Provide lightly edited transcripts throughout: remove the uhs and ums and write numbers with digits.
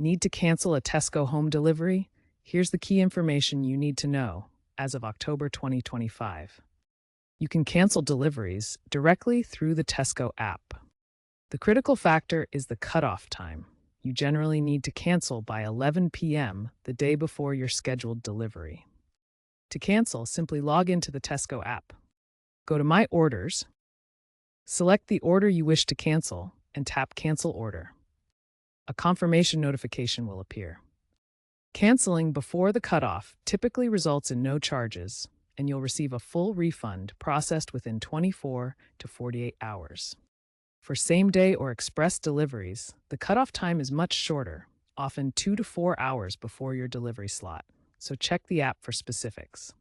Need to cancel a Tesco home delivery? Here's the key information you need to know as of October 2025. You can cancel deliveries directly through the Tesco app. The critical factor is the cutoff time. You generally need to cancel by 11 p.m. the day before your scheduled delivery. To cancel, simply log into the Tesco app. Go to My Orders, select the order you wish to cancel, and tap Cancel Order. A confirmation notification will appear. Canceling before the cutoff typically results in no charges, and you'll receive a full refund processed within 24 to 48 hours. For same-day or express deliveries, the cutoff time is much shorter, often 2 to 4 hours before your delivery slot, so check the app for specifics.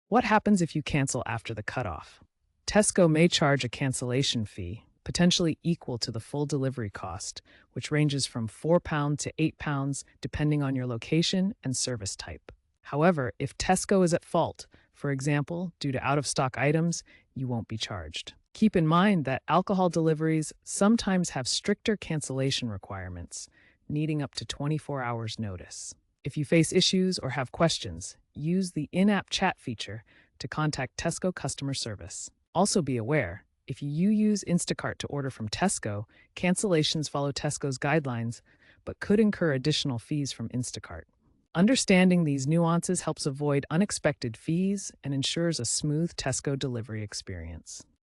What happens if you cancel after the cutoff? Tesco may charge a cancellation fee, potentially equal to the full delivery cost, which ranges from £4 to £8 depending on your location and service type. However, if Tesco is at fault, for example, due to out-of-stock items, you won't be charged. Keep in mind that alcohol deliveries sometimes have stricter cancellation requirements, needing up to 24 hours notice. If you face issues or have questions, use the in-app chat feature to contact Tesco customer service. Also be aware, if you use Instacart to order from Tesco, cancellations follow Tesco's guidelines, but could incur additional fees from Instacart. Understanding these nuances helps avoid unexpected fees and ensures a smooth Tesco delivery experience.